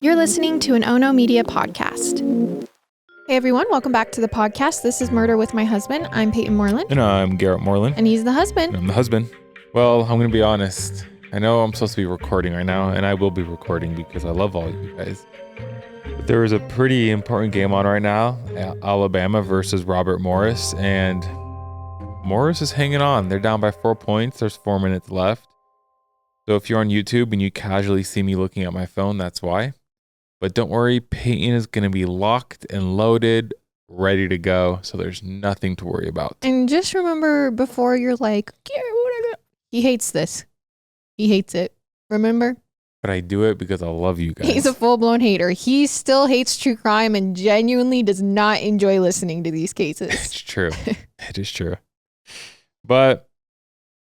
You're listening to an Ono Media podcast. Hey everyone, welcome back to the podcast. This is Murder with My Husband. I'm Payton Moreland. And I'm Garrett Moreland. And he's the husband. And I'm the husband. Well, I'm going to be honest. I know I'm supposed to be recording right now, and I will be recording because I love all you guys. But there is a pretty important game on right now, Alabama versus Robert Morris, and Morris is hanging on. They're down by 4 points. There's 4 minutes left. So if you're on YouTube and you casually see me looking at my phone, that's why. But don't worry, Payton is going to be locked and loaded, ready to go. So there's nothing to worry about. And just remember before you're like, he hates this. He hates it. Remember? But I do it because I love you guys. He's a full-blown hater. He still hates true crime and genuinely does not enjoy listening to these cases. It's true. It is true. But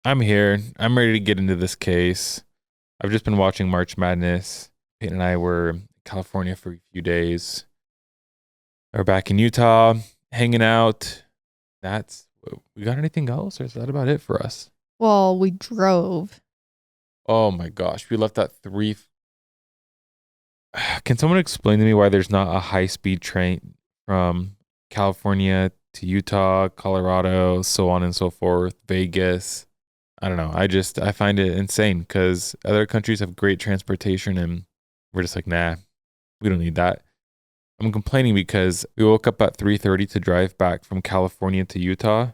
I'm here. I'm ready to get into this case. I've just been watching March Madness. Payton and I were in California for a few days. We're back in Utah, hanging out. We got anything else, or is that about it for us? Well, we drove. Oh my gosh, we left at 3. Can someone explain to me why there's not a high-speed train from California to Utah, Colorado, so on and so forth, Vegas? I don't know. I find it insane because other countries have great transportation and we're just like, nah, we don't need that. I'm complaining because we woke up at 3:30 to drive back from California to Utah.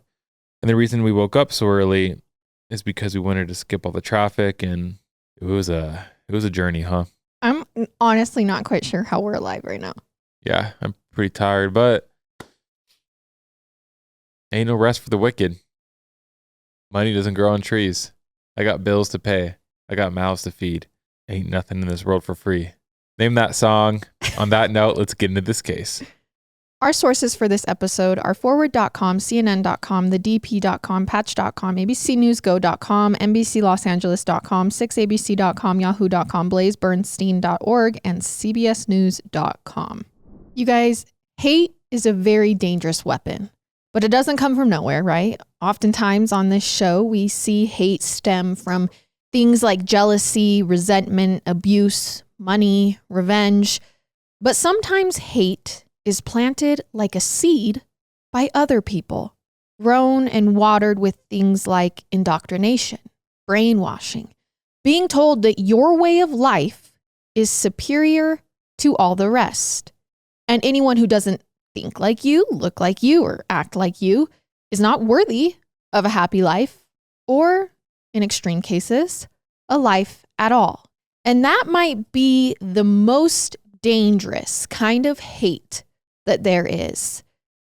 And the reason we woke up so early is because we wanted to skip all the traffic, and it was a journey, huh? I'm honestly not quite sure how we're alive right now. Yeah, I'm pretty tired, but ain't no rest for the wicked. Money doesn't grow on trees. I got bills to pay. I got mouths to feed. Ain't nothing in this world for free. Name that song. On that note, let's get into this case. Our sources for this episode are forward.com, CNN.com, thedp.com, patch.com, abcnewsgo.com, NBCLosAngeles.com, 6abc.com, yahoo.com, blazebernstein.org, and cbsnews.com. You guys, hate is a very dangerous weapon, but it doesn't come from nowhere, right? Oftentimes on this show, we see hate stem from things like jealousy, resentment, abuse, money, revenge, but sometimes hate is planted like a seed by other people, grown and watered with things like indoctrination, brainwashing, being told that your way of life is superior to all the rest. And anyone who doesn't think like you, look like you, or act like you is not worthy of a happy life, or in extreme cases, a life at all. And that might be the most dangerous kind of hate that there is,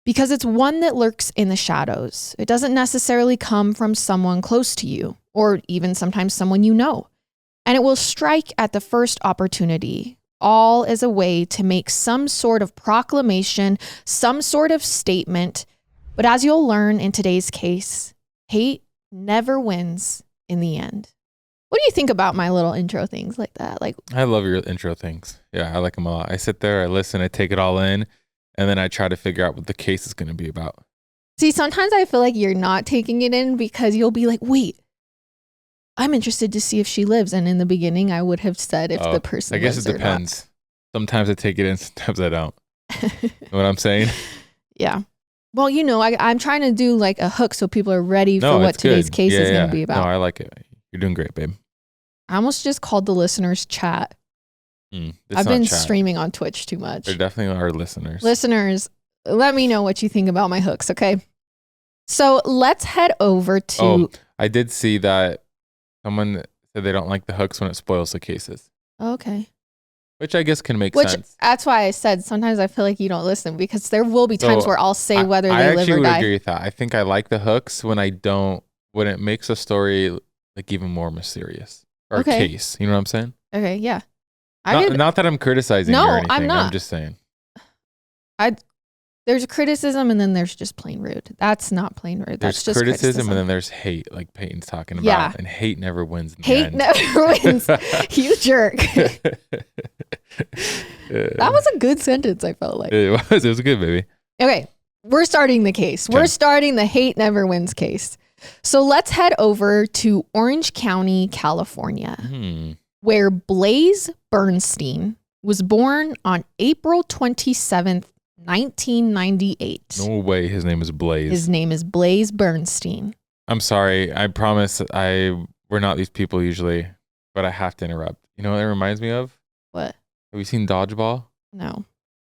because it's one that lurks in the shadows. It doesn't necessarily come from someone close to you, or even sometimes someone you know. And it will strike at the first opportunity, all as a way to make some sort of proclamation, some sort of statement. But as you'll learn in today's case, hate never wins in the end. What do you think about my little intro things like that? I love your intro things. Yeah, I like them a lot. I sit there, I listen, I take it all in, and then I try to figure out what the case is going to be about. See, sometimes I feel like you're not taking it in because you'll be like, wait, I'm interested to see if she lives. And in the beginning, I would have said if the person I guess lives it depends. Sometimes I take it in, sometimes I don't. You know what I'm saying? Yeah. Well, I'm trying to do like a hook so people are ready for what today's case is going to be about. No, I like it. You're doing great, babe. I almost just called the listeners chat. I've been streaming on Twitch too much. They're definitely our listeners. Listeners, let me know what you think about my hooks, okay? So let's head over to... Oh, I did see that someone said they don't like the hooks when it spoils the cases. Okay. Which I guess can make sense. That's why I said sometimes I feel like you don't listen, because there will be times where I'll say whether they live or die. I actually would agree with that. I think I like the hooks when it makes a story like even more mysterious. Or a case. You know what I'm saying? Okay, yeah. Not that I'm criticizing you or anything. I'm not. I'm just saying. There's criticism and then there's just plain rude. That's not plain rude. That's just criticism and then there's hate, like Payton's talking about. Yeah. And hate never wins in the end. Hate never wins. You jerk. That was a good sentence, I felt like. It was good, baby. Okay, we're starting the case. We're starting the hate never wins case. So let's head over to Orange County, California, where Blaze Bernstein was born on April 27th, 1998. No way his name is Blaze. His name is Blaze Bernstein. I'm sorry. I promise we're not these people usually, but I have to interrupt. You know what it reminds me of? What? Have you seen Dodgeball? No.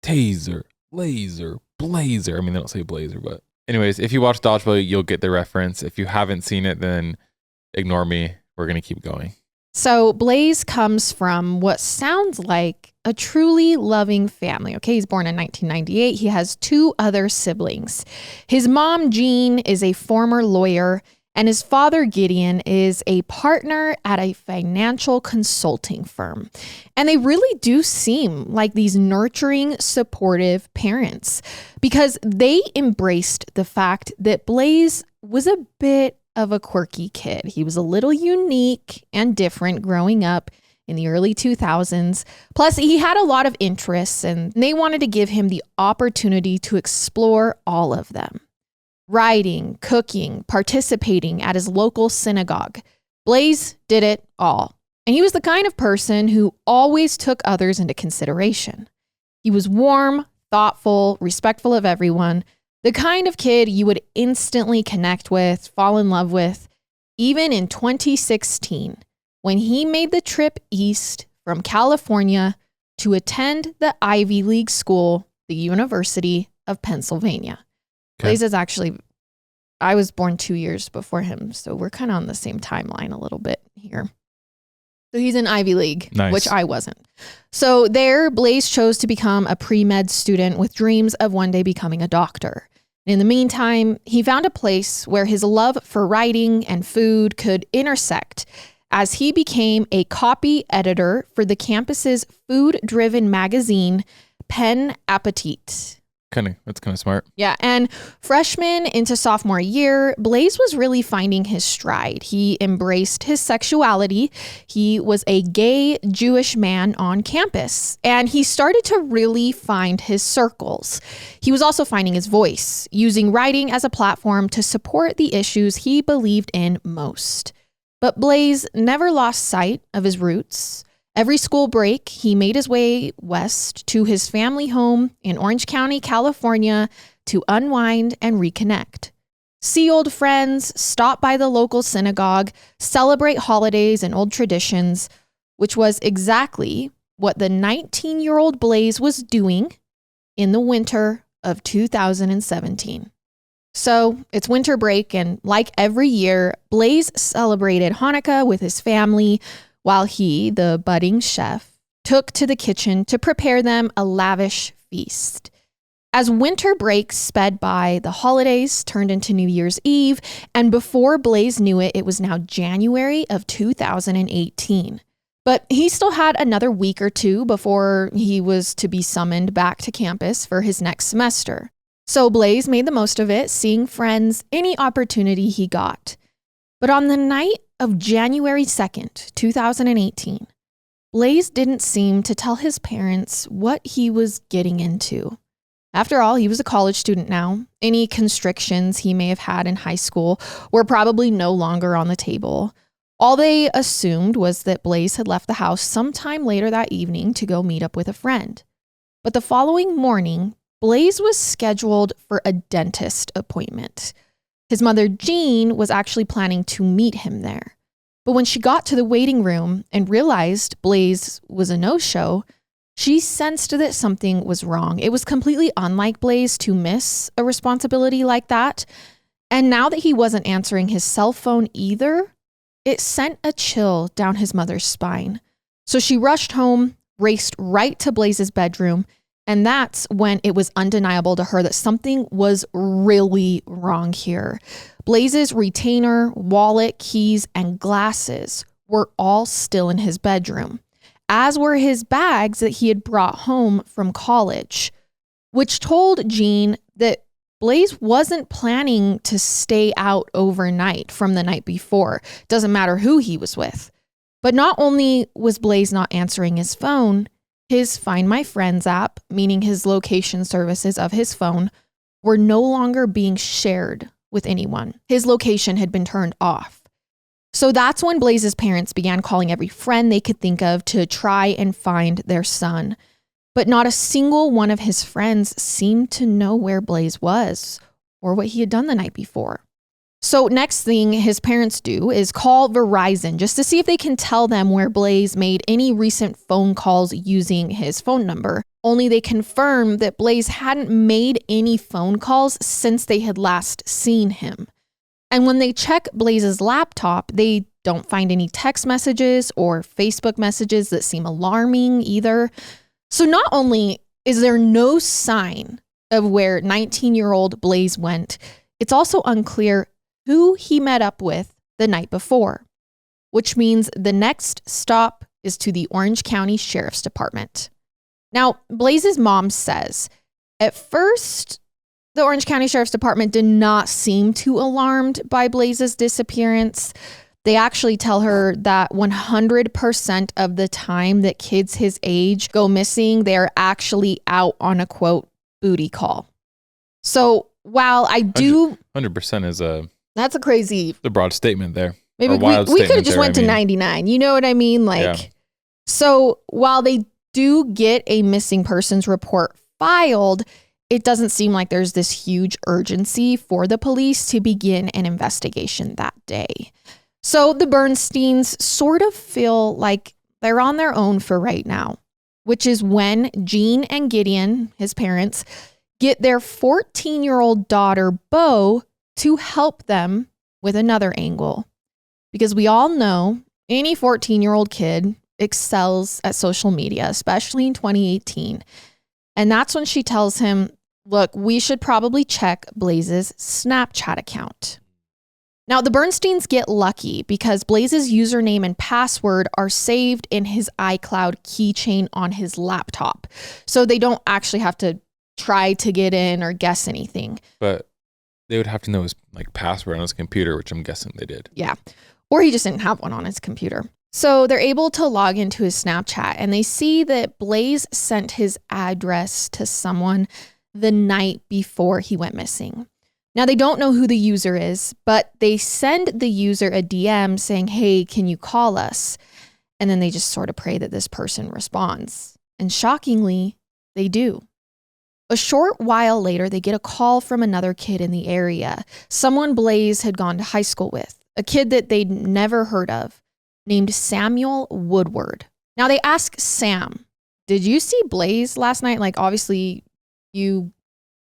Taser, laser, blazer. I mean, they don't say blazer, but anyways, if you watch Dodgeball, you'll get the reference. If you haven't seen it, then ignore me. We're going to keep going. So Blaze comes from what sounds like a truly loving family. Okay, he's born in 1998. He has 2 other siblings. His mom, Jean, is a former lawyer, and his father, Gideon, is a partner at a financial consulting firm. And they really do seem like these nurturing, supportive parents because they embraced the fact that Blaze was a bit of a quirky kid. He was a little unique and different growing up in the early 2000s. Plus, he had a lot of interests and they wanted to give him the opportunity to explore all of them. Writing, cooking, participating at his local synagogue. Blaze did it all. And he was the kind of person who always took others into consideration. He was warm, thoughtful, respectful of everyone, the kind of kid you would instantly connect with, fall in love with, even in 2016, when he made the trip east from California to attend the Ivy League school, the University of Pennsylvania. Okay. Blaze is actually, I was born 2 years before him, so we're kind of on the same timeline a little bit here. So he's in Ivy League, nice. Which I wasn't. So there, Blaze chose to become a pre-med student with dreams of one day becoming a doctor. In the meantime, he found a place where his love for writing and food could intersect as he became a copy editor for the campus's food-driven magazine, Pen Appetit. That's kind of smart. Yeah. And freshman into sophomore year, Blaze was really finding his stride. He embraced his sexuality. He was a gay Jewish man on campus, and he started to really find his circles. He was also finding his voice, using writing as a platform to support the issues he believed in most. But Blaze never lost sight of his roots. Every school break, he made his way west to his family home in Orange County, California, to unwind and reconnect. See old friends, stop by the local synagogue, celebrate holidays and old traditions, which was exactly what the 19-year-old Blaze was doing in the winter of 2017. So it's winter break, and like every year, Blaze celebrated Hanukkah with his family, while he, the budding chef, took to the kitchen to prepare them a lavish feast. As winter break sped by, the holidays turned into New Year's Eve, and before Blaze knew it, it was now January of 2018. But he still had another week or two before he was to be summoned back to campus for his next semester. So Blaze made the most of it, seeing friends any opportunity he got. But on the night of January 2nd, 2018, Blaze didn't seem to tell his parents what he was getting into. After all, he was a college student now. Any constrictions he may have had in high school were probably no longer on the table. All they assumed was that Blaze had left the house sometime later that evening to go meet up with a friend. But the following morning, Blaze was scheduled for a dentist appointment. His mother, Jean, was actually planning to meet him there. But when she got to the waiting room and realized Blaze was a no-show, she sensed that something was wrong. It was completely unlike Blaze to miss a responsibility like that. And now that he wasn't answering his cell phone either, it sent a chill down his mother's spine. So she rushed home, raced right to Blaze's bedroom, and that's when it was undeniable to her that something was really wrong here. Blaze's retainer, wallet, keys, and glasses were all still in his bedroom, as were his bags that he had brought home from college, which told Jean that Blaze wasn't planning to stay out overnight from the night before. Doesn't matter who he was with. But not only was Blaze not answering his phone, his Find My Friends app, meaning his location services of his phone, were no longer being shared with anyone. His location had been turned off. So that's when Blaze's parents began calling every friend they could think of to try and find their son. But not a single one of his friends seemed to know where Blaze was or what he had done the night before. So next thing his parents do is call Verizon just to see if they can tell them where Blaze made any recent phone calls using his phone number. Only they confirmed that Blaze hadn't made any phone calls since they had last seen him. And when they check Blaze's laptop, they don't find any text messages or Facebook messages that seem alarming either. So not only is there no sign of where 19-year-old Blaze went, it's also unclear who he met up with the night before, which means the next stop is to the Orange County Sheriff's Department. Now, Blaze's mom says, at first, the Orange County Sheriff's Department did not seem too alarmed by Blaze's disappearance. They actually tell her that 100% of the time that kids his age go missing, they're actually out on a, quote, booty call. So while I do... 100% is that's a crazy... the broad statement there. Maybe we could have just went to 99. You know what I mean? Yeah. So while they do get a missing persons report filed, it doesn't seem like there's this huge urgency for the police to begin an investigation that day. So the Bernsteins sort of feel like they're on their own for right now, which is when Jean and Gideon, his parents, get their 14-year-old daughter, Bo, to help them with another angle. Because we all know any 14-year-old kid excels at social media, especially in 2018. And that's when she tells him, look, we should probably check Blaze's Snapchat account. Now, the Bernsteins get lucky because Blaze's username and password are saved in his iCloud keychain on his laptop. So they don't actually have to try to get in or guess anything. But they would have to know his password on his computer, which I'm guessing they did. Yeah. Or he just didn't have one on his computer. So they're able to log into his Snapchat and they see that Blaze sent his address to someone the night before he went missing. Now, they don't know who the user is, but they send the user a DM saying, hey, can you call us? And then they just sort of pray that this person responds. And shockingly, they do. A short while later, they get a call from another kid in the area, someone Blaze had gone to high school with, a kid that they'd never heard of, named Samuel Woodward. Now, they ask Sam, did you see Blaze last night? Obviously, you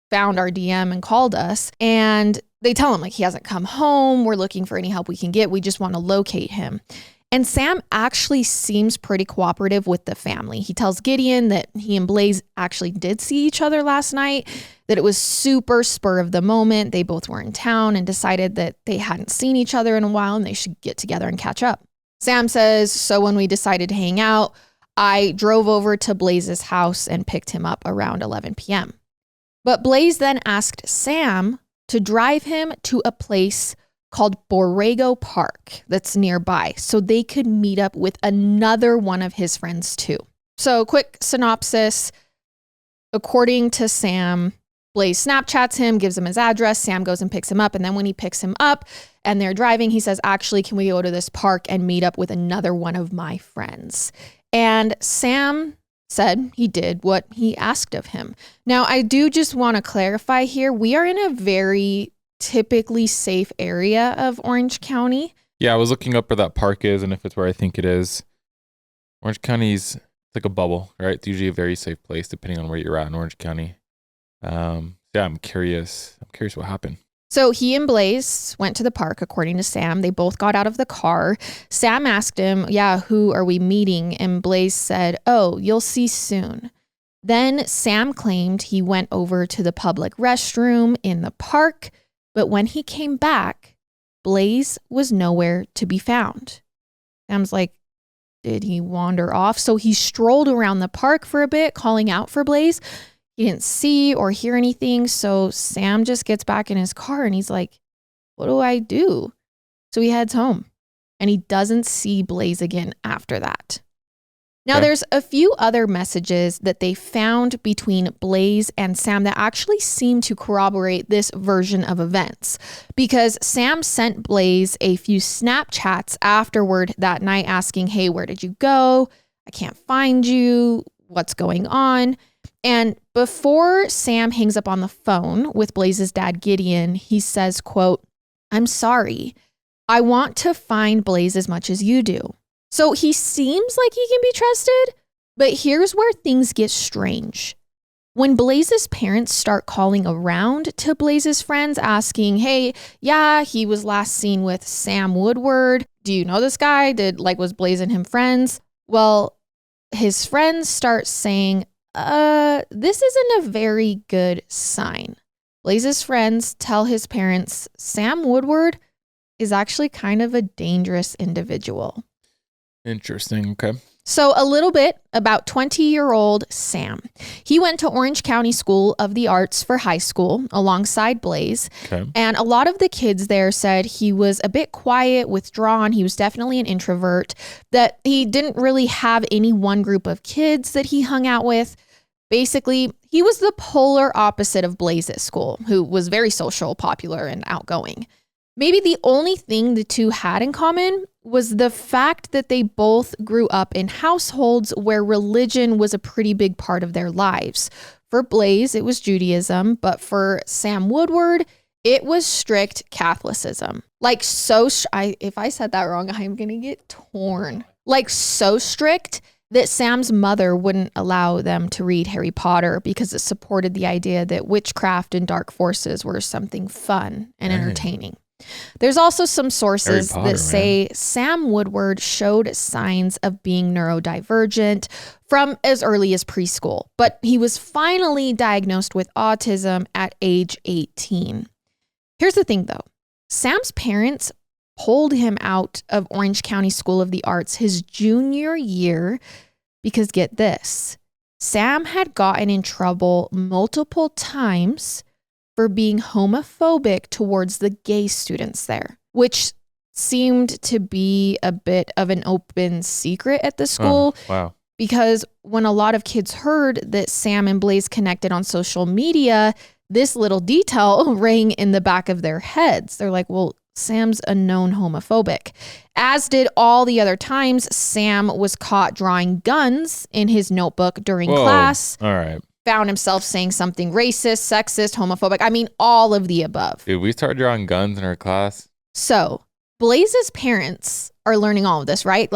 found our DM and called us. And they tell him, he hasn't come home. We're looking for any help we can get. We just want to locate him. And Sam actually seems pretty cooperative with the family. He tells Gideon that he and Blaze actually did see each other last night, that it was super spur of the moment. They both were in town and decided that they hadn't seen each other in a while and they should get together and catch up. Sam says, so when we decided to hang out, I drove over to Blaze's house and picked him up around 11 p.m. But Blaze then asked Sam to drive him to a place called Borrego Park that's nearby so they could meet up with another one of his friends too. So quick synopsis. According to Sam, Blaze Snapchats him, gives him his address. Sam goes and picks him up. And then when he picks him up and they're driving, he says, actually, can we go to this park and meet up with another one of my friends? And Sam said he did what he asked of him. Now, I do just want to clarify here. We are in a very typically safe area of Orange County. Yeah, I was looking up where that park is and if it's where I think it is. Orange County's like a bubble, right? It's usually a very safe place depending on where you're at in Orange County. Yeah, I'm curious. What happened. So he and Blaze went to the park, according to Sam. They both got out of the car. Sam asked him, yeah, who are we meeting? And Blaze said, oh, you'll see soon. Then Sam claimed he went over to the public restroom in the park, but when he came back, Blaze was nowhere to be found. Sam's like, did he wander off? So he strolled around the park for a bit, calling out for Blaze. He didn't see or hear anything. So Sam just gets back in his car and he's like, what do I do? So he heads home and he doesn't see Blaze again after that. Now, Okay. there's a few other messages that they found between Blaze and Sam that actually seem to corroborate this version of events, because Sam sent Blaze a few Snapchats afterward that night asking, hey, where did you go? I can't find you. What's going on? And before Sam hangs up on the phone with Blaze's dad, Gideon, he says, quote, I'm sorry. I want to find Blaze as much as you do. So he seems like he can be trusted, but here's where things get strange. When Blaze's parents start calling around to Blaze's friends asking, hey, yeah, he was last seen with Sam Woodward. Do you know this guy? Was Blaze and him friends? Well, his friends start saying, this isn't a very good sign. Blaze's friends tell his parents, Sam Woodward is actually kind of a dangerous individual. Interesting. Okay. So a little bit about 20-year-old Sam. He went to Orange County School of the Arts for high school alongside Blaze. Okay. And a lot of the kids there said he was a bit quiet, withdrawn. He was definitely an introvert, that he didn't really have any one group of kids that he hung out with. Basically, he was the polar opposite of Blaze at school, who was very social, popular, and outgoing. Maybe the only thing the two had in common was the fact that they both grew up in households where religion was a pretty big part of their lives. For Blaze, it was Judaism, but for Sam Woodward, it was strict Catholicism. If I said that wrong, I'm going to get torn. So strict that Sam's mother wouldn't allow them to read Harry Potter because it supported the idea that witchcraft and dark forces were something fun and entertaining. There's also some sources that say Sam Woodward showed signs of being neurodivergent from as early as preschool, but he was finally diagnosed with autism at age 18. Here's the thing though. Sam's parents pulled him out of Orange County School of the Arts his junior year because, get this, Sam had gotten in trouble multiple times for being homophobic towards the gay students there, which seemed to be a bit of an open secret at the school. Oh, wow. Because when a lot of kids heard that Sam and Blaze connected on social media, this little detail rang in the back of their heads. They're like, well, Sam's a known homophobic. As did all the other times Sam was caught drawing guns in his notebook during class. All right. Found himself saying something racist, sexist, homophobic. I mean, all of the above. Dude, we started drawing guns in our class. So Blaze's parents are learning all of this, right?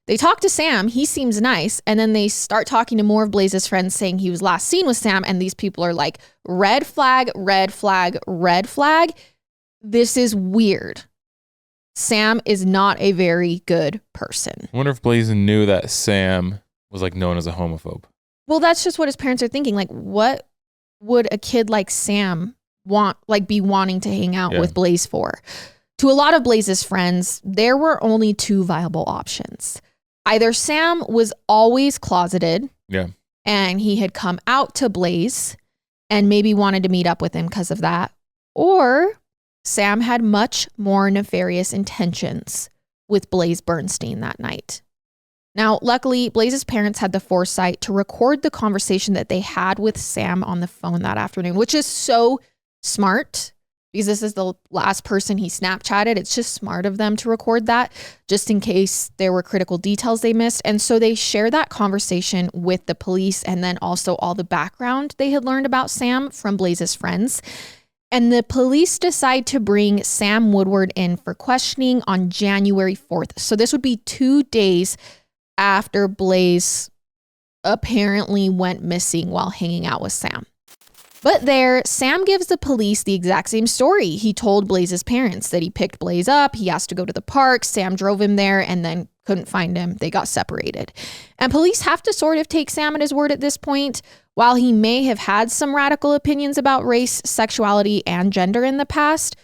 They talk to Sam, he seems nice, and then they start talking to more of Blaze's friends saying he was last seen with Sam, and these people are like, red flag, red flag, red flag. This is weird. Sam is not a very good person. I wonder if Blaze knew that Sam was known as a homophobe. Well, that's just what his parents are thinking. What would a kid like Sam be wanting to hang out with Blaze for? To a lot of Blaze's friends, there were only two viable options. Either Sam was always closeted, and he had come out to Blaze and maybe wanted to meet up with him because of that, or Sam had much more nefarious intentions with Blaze Bernstein that night. Now, luckily, Blaze's parents had the foresight to record the conversation that they had with Sam on the phone that afternoon, which is so smart because this is the last person he Snapchatted. It's just smart of them to record that just in case there were critical details they missed. And so they share that conversation with the police and then also all the background they had learned about Sam from Blaze's friends. And the police decide to bring Sam Woodward in for questioning on January 4th. So this would be 2 days after Blaze apparently went missing while hanging out with Sam. But there, Sam gives the police the exact same story. He told Blaze's parents that he picked Blaze up, he asked to go to the park, Sam drove him there, and then couldn't find him. They got separated. And police have to sort of take Sam at his word at this point. While he may have had some radical opinions about race, sexuality, and gender in the past,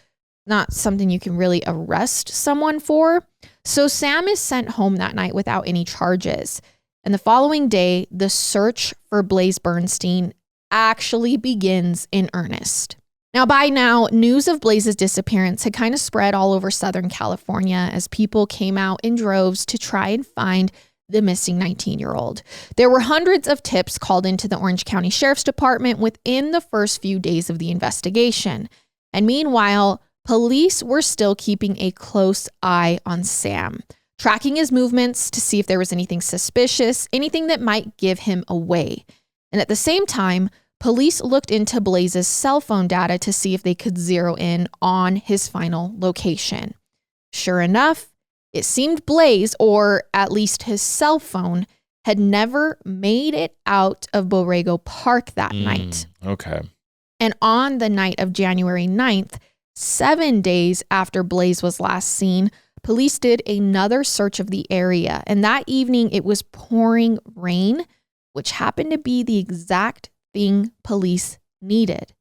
not something you can really arrest someone for. So Sam is sent home that night without any charges. And the following day, the search for Blaze Bernstein actually begins in earnest. Now, by now, news of Blaze's disappearance had kind of spread all over Southern California as people came out in droves to try and find the missing 19-year-old. There were hundreds of tips called into the Orange County Sheriff's Department within the first few days of the investigation. And meanwhile, police were still keeping a close eye on Sam, tracking his movements to see if there was anything suspicious, anything that might give him away. And at the same time, police looked into Blaze's cell phone data to see if they could zero in on his final location. Sure enough, it seemed Blaze, or at least his cell phone, had never made it out of Borrego Park that night. Okay. And on the night of January 9th, 7 days after Blaze was last seen, police did another search of the area. And that evening, it was pouring rain, which happened to be the exact thing police needed,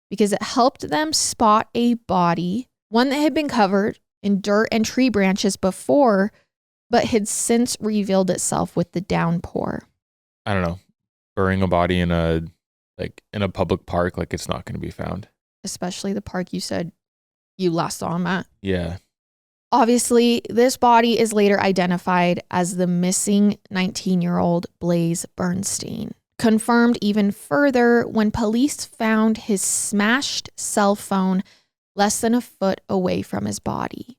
because it helped them spot a body, one that had been covered in dirt and tree branches before, but had since revealed itself with the downpour. I don't know. Burying a body in a public park, like, it's not going to be found. Especially the park you said you last saw him at. Yeah. Obviously, this body is later identified as the missing 19-year-old Blaze Bernstein. Confirmed even further when police found his smashed cell phone less than a foot away from his body.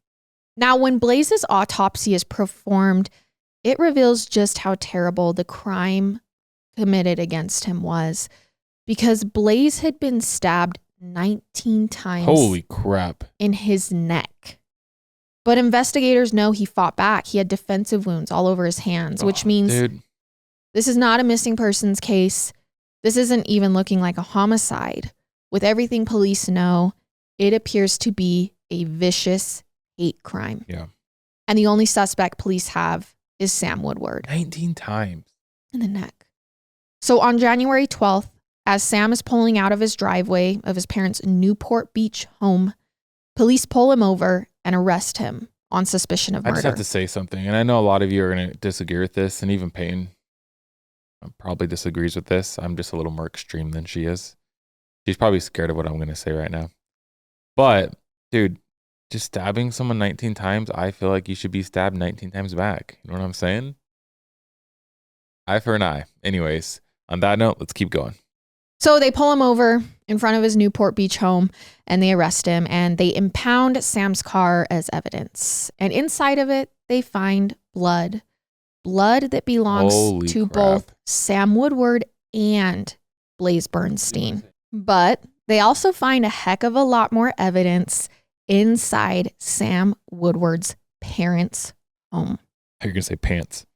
Now, when Blaze's autopsy is performed, it reveals just how terrible the crime committed against him was, because Blaze had been stabbed 19 times. Holy crap. In his neck. But investigators know he fought back. He had defensive wounds all over his hands, which means this is not a missing persons case. This isn't even looking like a homicide. With everything police know, it appears to be a vicious hate crime. Yeah. And the only suspect police have is Sam Woodward. 19 times. In the neck. So on January 12th, as Sam is pulling out of his driveway of his parents' Newport Beach home, police pull him over and arrest him on suspicion of murder. I just have to say something, and I know a lot of you are going to disagree with this, and even Payton probably disagrees with this. I'm just a little more extreme than she is. She's probably scared of what I'm going to say right now. But, dude, just stabbing someone 19 times, I feel like you should be stabbed 19 times back. You know what I'm saying? Eye for an eye. Anyways, on that note, let's keep going. So they pull him over in front of his Newport Beach home and they arrest him, and they impound Sam's car as evidence. And inside of it, they find blood. Blood that belongs to both Sam Woodward and Blaze Bernstein. But they also find a heck of a lot more evidence inside Sam Woodward's parents' home. How are you going to say pants?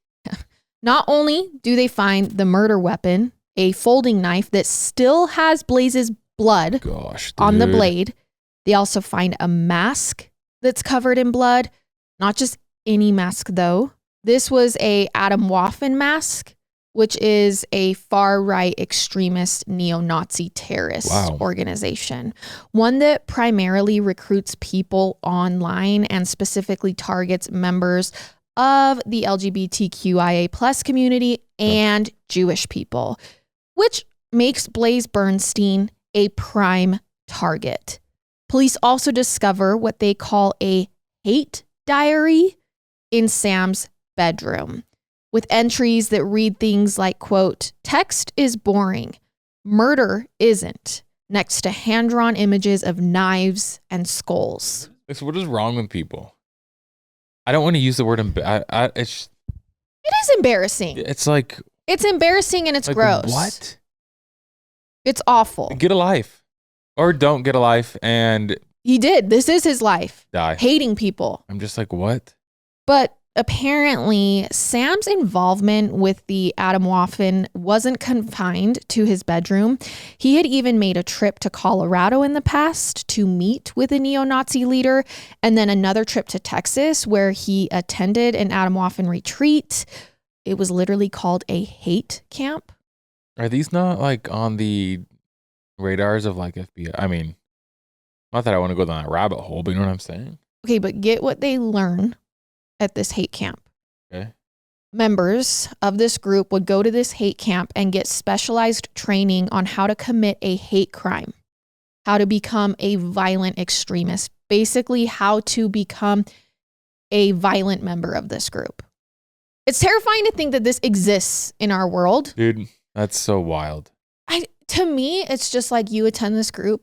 Not only do they find the murder weapon, a folding knife that still has Blaze's blood on the blade, they also find a mask that's covered in blood. Not just any mask, though. This was a Adam Waffen mask, which is a far-right extremist neo-Nazi terrorist organization. One that primarily recruits people online and specifically targets members of the LGBTQIA plus community and Jewish people, which makes Blaze Bernstein a prime target. Police also discover what they call a hate diary in Sam's bedroom, with entries that read things like, quote, "Text is boring, murder isn't," next to hand-drawn images of knives and skulls. So what is wrong with people? I don't want to use the word it is embarrassing. It's like... It's embarrassing and it's like, gross. What? It's awful. Get a life. Or don't get a life and... He did. This is his life. Die. Hating people. I'm just like, what? But apparently, Sam's involvement with the Adam Waffen wasn't confined to his bedroom. He had even made a trip to Colorado in the past to meet with a neo-Nazi leader, and then another trip to Texas where he attended an Adam Waffen retreat. It was literally called a hate camp. Are these not like on the radars of like FBI? I mean, not that I want to go down that rabbit hole, but you know what I'm saying? Okay, but get what they learn at this hate camp. Okay. Members of this group would go to this hate camp and get specialized training on how to commit a hate crime, how to become a violent extremist, basically how to become a violent member of this group. It's terrifying to think that this exists in our world. Dude, that's so wild. To me, it's just like, you attend this group.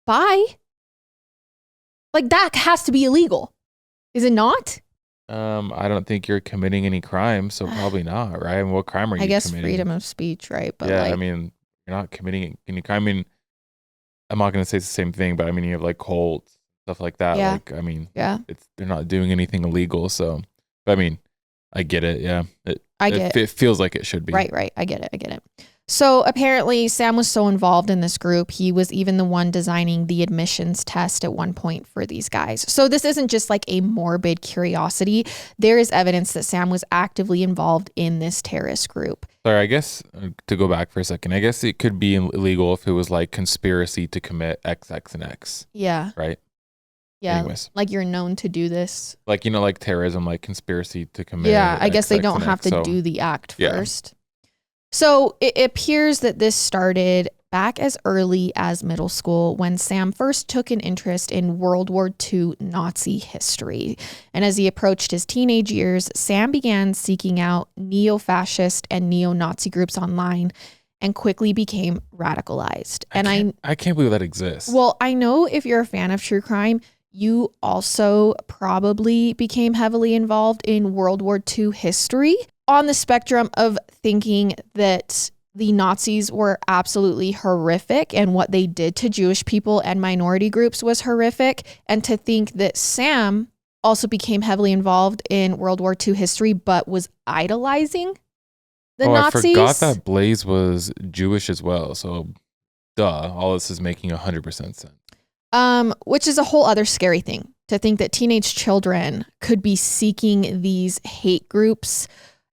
Bye. Like, that has to be illegal. Is it not? I don't think you're committing any crime, so probably not, right? I mean, what crime are you committing? I guess freedom of speech, right? But yeah, like, I mean, you're not committing any crime. I mean, I'm not going to say it's the same thing, but I mean, you have like cults, stuff like that. Yeah. Like, I mean, yeah, they're not doing anything illegal. So, but I mean, I get it. Yeah. It feels like it should be. Right. I get it. So apparently Sam was so involved in this group, he was even the one designing the admissions test at one point for these guys. So this isn't just like a morbid curiosity. There is evidence that Sam was actively involved in this terrorist group. Sorry, I guess to go back for a second, I guess it could be illegal if it was like conspiracy to commit X, X, and X. Yeah. Right? Yeah. Anyways. Like you're known to do this. Like, like terrorism, like conspiracy to commit. Yeah, I guess X, they X, don't and have X, to do the act first. Yeah. So it appears that this started back as early as middle school when Sam first took an interest in World War II Nazi history. And as he approached his teenage years, Sam began seeking out neo-fascist and neo-Nazi groups online and quickly became radicalized. I can't believe that exists. Well, I know if you're a fan of true crime, you also probably became heavily involved in World War II history, on the spectrum of thinking that the Nazis were absolutely horrific and what they did to Jewish people and minority groups was horrific, and to think that Sam also became heavily involved in World War II history but was idolizing the Nazis. I forgot that Blaze was Jewish as well, so duh, all this is making 100% sense. Which is a whole other scary thing, to think that teenage children could be seeking these hate groups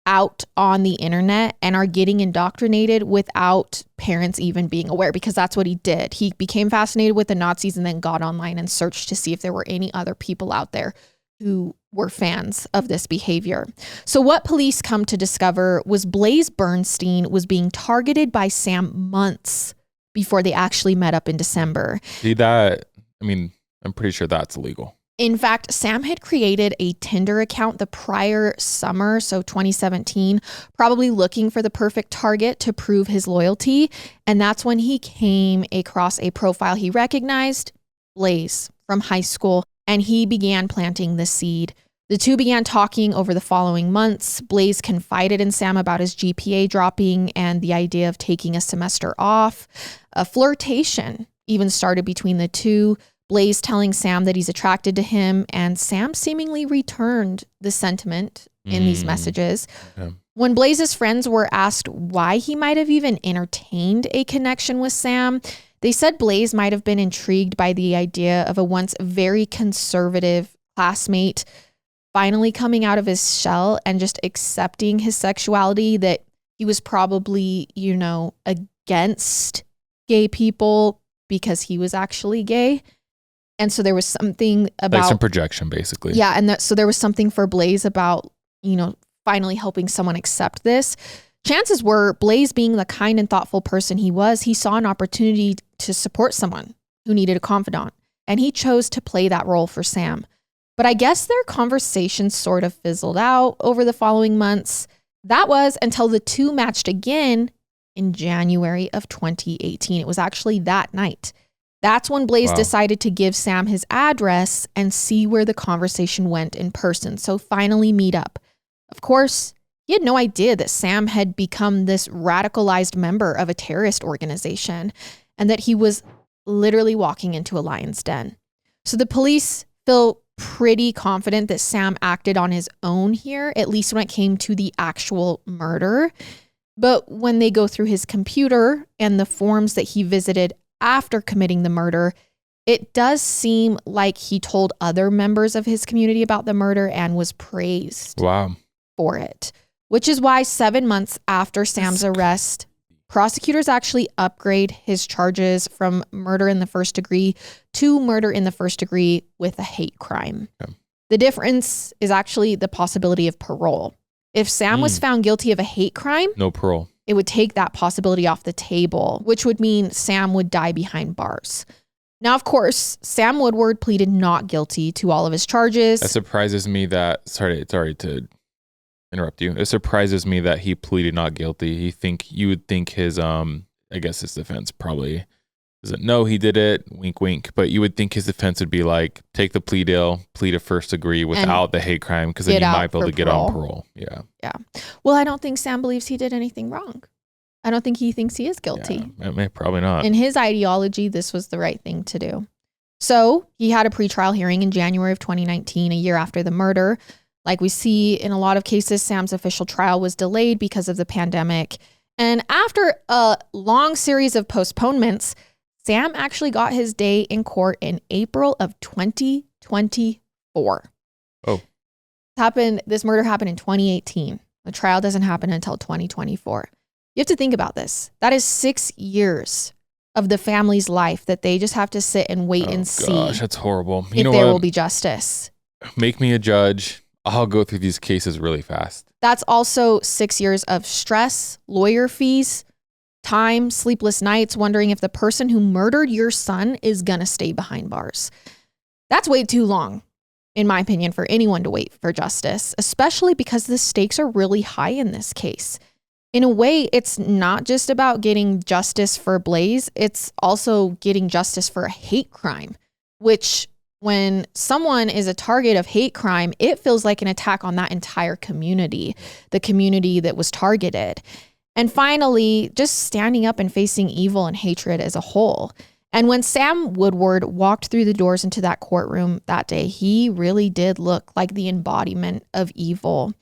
out on the internet and are getting indoctrinated without parents even being aware, because that's what he did. He became fascinated with the Nazis and then got online and searched to see if there were any other people out there who were fans of this behavior. So what police come to discover was Blaze Bernstein was being targeted by Sam months before they actually met up in December. I'm pretty sure that's illegal. In fact, Sam had created a Tinder account the prior summer, so 2017, probably looking for the perfect target to prove his loyalty. And that's when he came across a profile he recognized, Blaze, from high school, and he began planting the seed. The two began talking over the following months. Blaze confided in Sam about his GPA dropping and the idea of taking a semester off. A flirtation even started between the two. Blaze telling Sam that he's attracted to him, and Sam seemingly returned the sentiment in these messages. Yeah. When Blaze's friends were asked why he might have even entertained a connection with Sam, they said Blaze might have been intrigued by the idea of a once very conservative classmate finally coming out of his shell and just accepting his sexuality, that he was probably, against gay people because he was actually gay. And so there was something about... like some projection, basically. Yeah, and so there was something for Blaze about, finally helping someone accept this. Chances were, Blaze being the kind and thoughtful person he was, he saw an opportunity to support someone who needed a confidant. And he chose to play that role for Sam. But I guess their conversation sort of fizzled out over the following months. That was until the two matched again in January of 2018. It was actually that night. That's when Blaze decided to give Sam his address and see where the conversation went in person. So finally meet up. Of course, he had no idea that Sam had become this radicalized member of a terrorist organization and that he was literally walking into a lion's den. So the police feel pretty confident that Sam acted on his own here, at least when it came to the actual murder. But when they go through his computer and the forums that he visited after committing the murder, it does seem like he told other members of his community about the murder and was praised for it, which is why 7 months after Sam's arrest, prosecutors actually upgrade his charges from murder in the first degree to murder in the first degree with a hate crime. Okay. The difference is actually the possibility of parole. If Sam was found guilty of a hate crime, no parole. It would take that possibility off the table, which would mean Sam would die behind bars. Now, of course, Sam Woodward pleaded not guilty to all of his charges. That surprises me that, sorry to interrupt you. It surprises me that he pleaded not guilty. You would think his I guess his defense probably doesn't know he did it, wink wink, but you would think his defense would be like, take the plea deal, plead a first degree without the hate crime, because then you might be able to get on parole. Yeah. Yeah. Well, I don't think Sam believes he did anything wrong. I don't think he thinks he is guilty. Yeah, probably not. In his ideology, this was the right thing to do. So he had a pretrial hearing in January of 2019, a year after the murder. Like we see in a lot of cases, Sam's official trial was delayed because of the pandemic. And after a long series of postponements, Sam actually got his day in court in April of 2024. Oh. This murder happened in 2018. The trial doesn't happen until 2024. You have to think about this. That is 6 years of the family's life that they just have to sit and wait and see. Gosh, that's horrible. If there will be justice. Make me a judge. I'll go through these cases really fast. That's also 6 years of stress, lawyer fees, time, sleepless nights, wondering if the person who murdered your son is going to stay behind bars. That's way too long, in my opinion, for anyone to wait for justice, especially because the stakes are really high in this case. In a way, it's not just about getting justice for Blaze, it's also getting justice for a hate crime, which when someone is a target of hate crime, it feels like an attack on that entire community, the community that was targeted. And finally, just standing up and facing evil and hatred as a whole. And when Sam Woodward walked through the doors into that courtroom that day, he really did look like the embodiment of evil.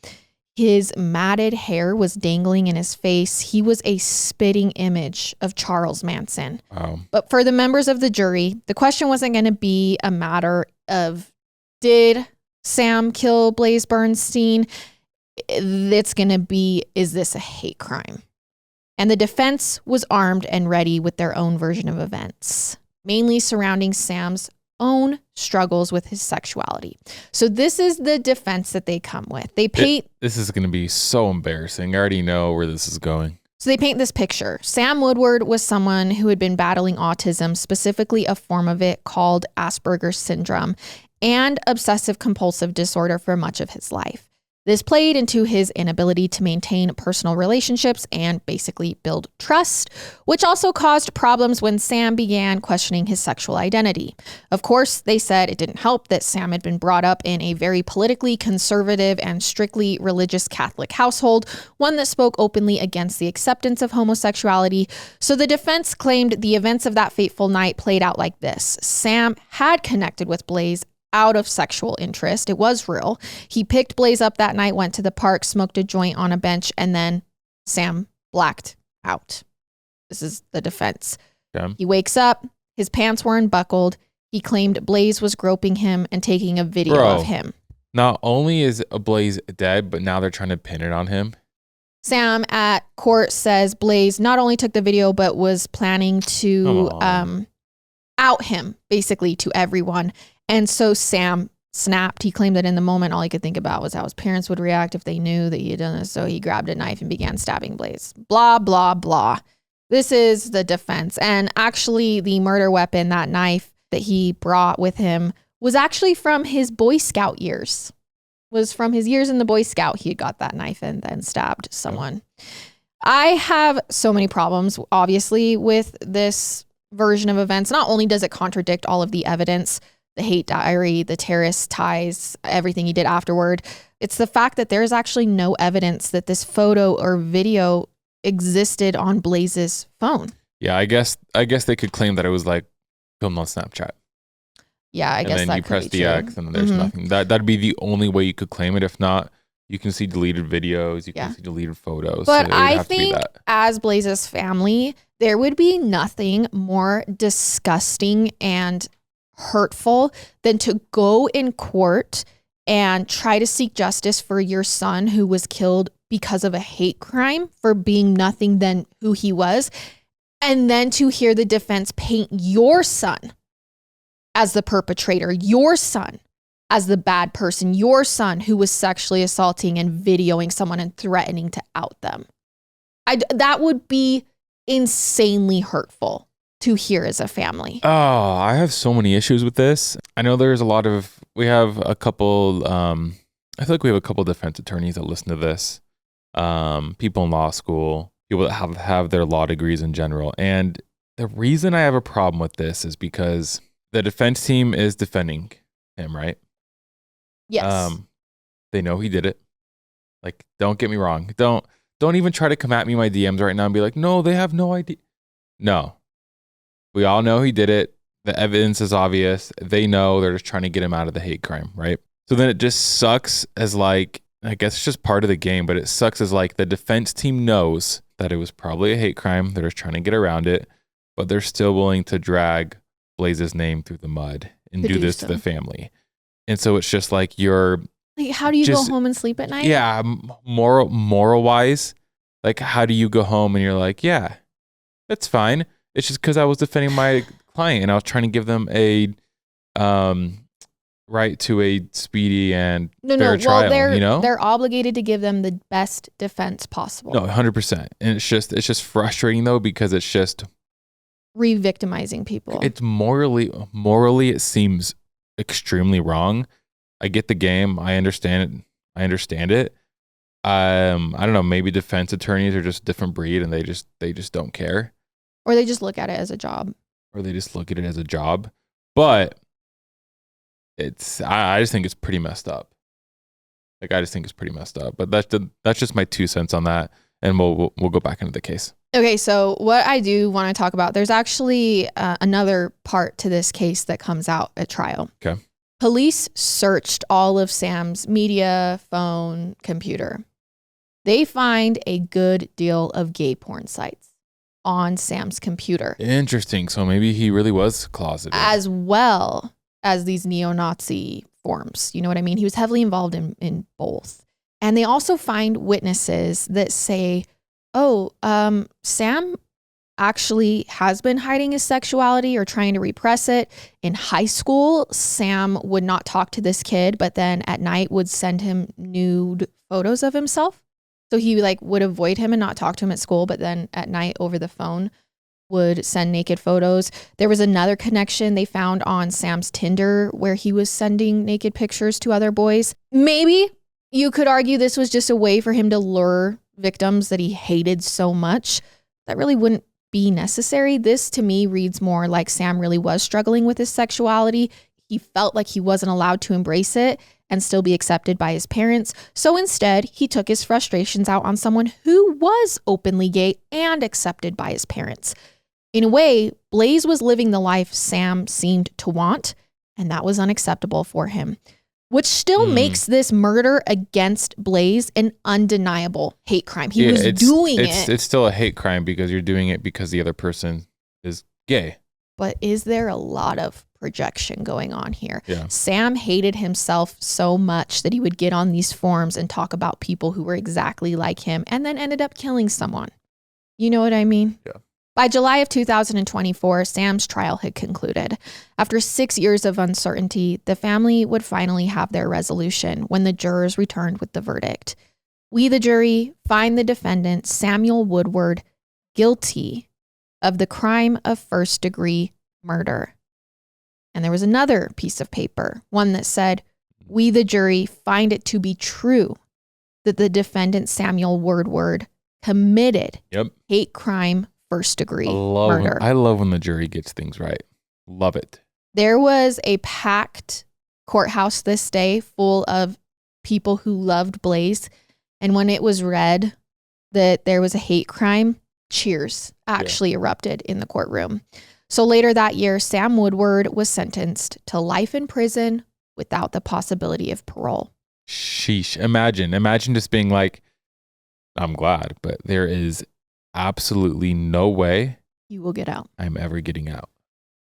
His matted hair was dangling in his face. He was a spitting image of Charles Manson. Wow. But for the members of the jury, the question wasn't going to be a matter of, did Sam kill Blaze Bernstein? It's going to be, is this a hate crime? And the defense was armed and ready with their own version of events, mainly surrounding Sam's own struggles with his sexuality. So this is the defense that they come with. This is going to be so embarrassing. I already know where this is going. So they paint this picture. Sam Woodward was someone who had been battling autism, specifically a form of it called Asperger's syndrome, and obsessive compulsive disorder for much of his life. This played into his inability to maintain personal relationships and basically build trust, which also caused problems when Sam began questioning his sexual identity. Of course, they said it didn't help that Sam had been brought up in a very politically conservative and strictly religious Catholic household, one that spoke openly against the acceptance of homosexuality. So the defense claimed the events of that fateful night played out like this. Sam had connected with Blaze out of sexual interest. It was real. He picked Blaze up that night, went to the park, smoked a joint on a bench, and then Sam blacked out. This is the defense. Yeah. He wakes up, his pants were unbuckled. He claimed Blaze was groping him and taking a video of him. Not only is Blaze dead, but now they're trying to pin it on him. Sam at court says Blaze not only took the video, but was planning to out him basically to everyone. And so Sam snapped. He claimed that in the moment, all he could think about was how his parents would react if they knew that he had done this. So he grabbed a knife and began stabbing Blaze. Blah, blah, blah. This is the defense. And actually, the murder weapon, that knife that he brought with him, was actually from his Boy Scout years. Was from his years in the Boy Scout. He had got that knife and then stabbed someone. I have so many problems, obviously, with this version of events. Not only does it contradict all of the evidence, the hate diary, the terrorist ties, everything he did afterward. It's the fact that there's actually no evidence that this photo or video existed on Blaze's phone. Yeah, I guess they could claim that it was like filmed on Snapchat. Yeah, I guess that could be true. And then you press the X and there's nothing. That'd be the only way you could claim it. If not, you can see deleted videos, you can see deleted photos. But so I think as Blaze's family, there would be nothing more disgusting and hurtful than to go in court and try to seek justice for your son who was killed because of a hate crime for being nothing than who he was, and then to hear the defense paint your son as the perpetrator, your son as the bad person, your son who was sexually assaulting and videoing someone and threatening to out them. That would be insanely hurtful to hear as a family. Oh, I have so many issues with this. I know there's we have a couple I feel like we have a couple defense attorneys that listen to this, people in law school, people that have their law degrees in general. And the reason I have a problem with this is because the defense team is defending him, right? Yes. They know he did it. Like, don't get me wrong. Don't even try to come at me in my DMs right now and be like, no, they have no idea. No. We all know he did it. The evidence is obvious. They know. They're just trying to get him out of the hate crime, right? So then it just sucks as like, I guess it's just part of the game, but it sucks as like the defense team knows that it was probably a hate crime. They're just trying to get around it, but they're still willing to drag Blaze's name through the mud and do this to the family. And so it's just like like, how do you go home and sleep at night? Yeah, moral wise, like how do you go home and you're like, yeah, that's fine. It's just because I was defending my client and I was trying to give them a right to a speedy and fair trial. They're obligated to give them the best defense possible. No, 100%. And it's just frustrating though, because it's just re-victimizing people. It's morally it seems extremely wrong. I get the game. I understand it. I don't know, maybe defense attorneys are just a different breed and they just don't care. Or they just look at it as a job. But I just think it's pretty messed up. Like, I just think it's pretty messed up. But that's just my 2 cents on that. And we'll go back into the case. Okay, so what I do want to talk about, there's actually another part to this case that comes out at trial. Okay. Police searched all of Sam's media, phone, computer. They find a good deal of gay porn sites on Sam's computer. Interesting. So maybe he really was closeted. As well as these neo-Nazi forms. You know what I mean? He was heavily involved in both. And they also find witnesses that say, Sam actually has been hiding his sexuality or trying to repress it. In high school, Sam would not talk to this kid, but then at night would send him nude photos of himself. So he would avoid him and not talk to him at school, but then at night over the phone would send naked photos. There was another connection they found on Sam's Tinder where he was sending naked pictures to other boys. Maybe you could argue this was just a way for him to lure victims that he hated so much. That really wouldn't be necessary. This to me reads more like Sam really was struggling with his sexuality. He felt like he wasn't allowed to embrace it and still be accepted by his parents. So instead, he took his frustrations out on someone who was openly gay and accepted by his parents. In a way, Blaze was living the life Sam seemed to want, and that was unacceptable for him, which still makes this murder against Blaze an undeniable hate crime. He was doing it. It's still a hate crime because you're doing it because the other person is gay. But is there a lot of projection going on here? Yeah. Sam hated himself so much that he would get on these forums and talk about people who were exactly like him and then ended up killing someone. You know what I mean? Yeah. By July of 2024, Sam's trial had concluded. After 6 years of uncertainty, the family would finally have their resolution when the jurors returned with the verdict. We, the jury, find the defendant, Samuel Woodward, guilty of the crime of first-degree murder. And there was another piece of paper, one that said, we, the jury, find it to be true that the defendant, Samuel Woodward, committed hate crime first-degree murder. I love when the jury gets things right. Love it. There was a packed courthouse this day full of people who loved Blaze. And when it was read that there was a hate crime, cheers actually erupted in the courtroom. So later that year, Sam Woodward was sentenced to life in prison without the possibility of parole. Sheesh. Imagine just being like, I'm glad, but there is absolutely no way you will get out. I'm ever getting out.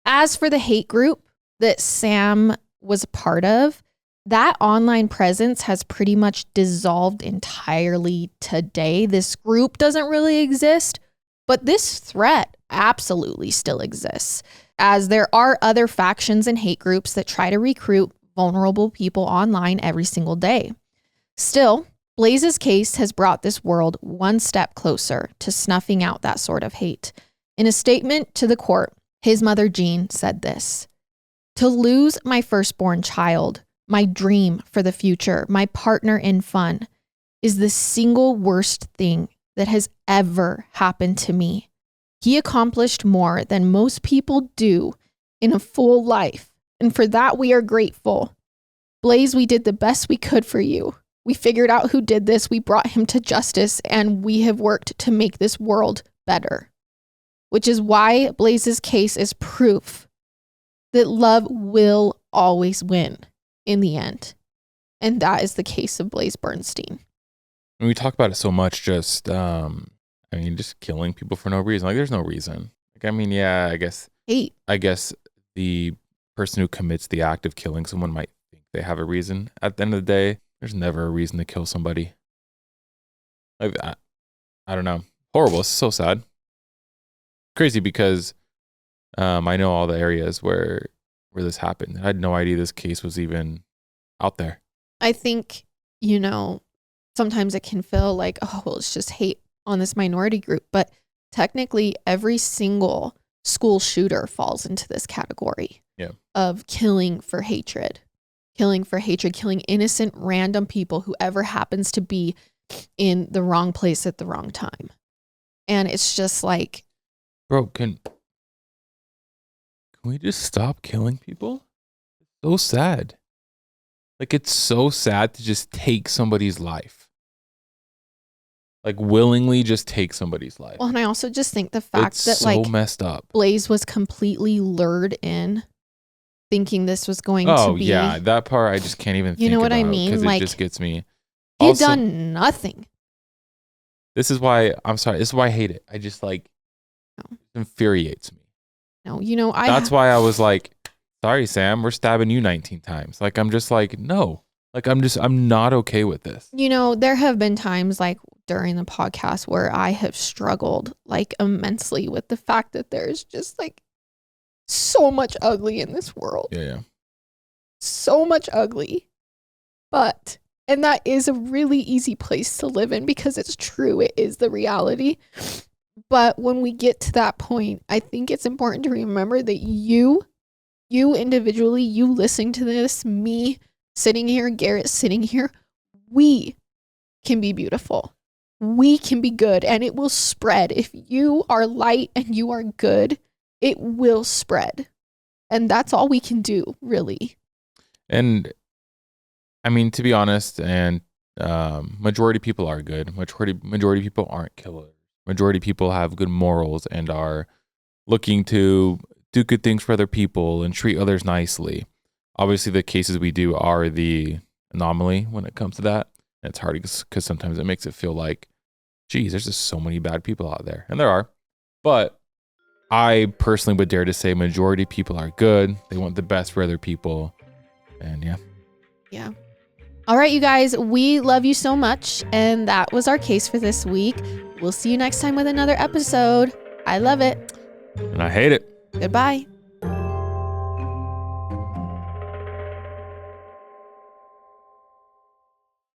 As for the hate group that Sam was a part of, that online presence has pretty much dissolved entirely today. This group doesn't really exist, but this threat absolutely still exists, as there are other factions and hate groups that try to recruit vulnerable people online every single day. Still, Blaze's case has brought this world one step closer to snuffing out that sort of hate. In a statement to the court, his mother, Jean, said this: "To lose my firstborn child my dream for the future, my partner in fun, is the single worst thing that has ever happened to me. He accomplished more than most people do in a full life, and for that we are grateful. Blaze, we did the best we could for you. We figured out who did this, we brought him to justice, and we have worked to make this world better. Which is why Blaze's case is proof that love will always win in the end. And that is the case of Blaze Bernstein. And we talk about it so much, just killing people for no reason. Like, there's no reason. Like, I mean, yeah, I guess the person who commits the act of killing someone might think they have a reason. At the end of the day, there's never a reason to kill somebody. Like that. I don't know. Horrible. It's so sad. Crazy because I know all the areas where this happened. I had no idea this case was even out there. I think, sometimes it can feel like, oh, well, it's just hate on this minority group. But technically, every single school shooter falls into this category of killing for hatred, killing innocent random people, whoever happens to be in the wrong place at the wrong time. And it's just like, bro, can we just stop killing people? It's so sad. Like, it's so sad to just take somebody's life. Like, willingly just take somebody's life. Well, and I also just think the fact that so messed up. Blaze was completely lured in, thinking this was going to be. Oh yeah, that part I just can't even think about. You know what I mean? Because like, it just gets me. He had done nothing. This is why I hate it. I just it infuriates me. No, that's why I was like, sorry, Sam, we're stabbing you 19 times. Like, I'm just like, no. Like, I'm not okay with this. There have been times like during the podcast where I have struggled like immensely with the fact that there's just like so much ugly in this world. Yeah. So much ugly. And that is a really easy place to live in because it's true. It is the reality. But when we get to that point, I think it's important to remember that you individually, you listening to this, me sitting here, Garrett sitting here, we can be beautiful. We can be good, and it will spread. If you are light and you are good, it will spread. And that's all we can do, really. And I mean, to be honest, and majority people are good. Majority people aren't killers. Majority people have good morals and are looking to do good things for other people and treat others nicely. Obviously, the cases we do are the anomaly when it comes to that. And it's hard because sometimes it makes it feel like, geez, there's just so many bad people out there. And there are. But I personally would dare to say majority of people are good. They want the best for other people. And yeah. All right, you guys, we love you so much. And that was our case for this week. We'll see you next time with another episode. I love it. And I hate it. Goodbye.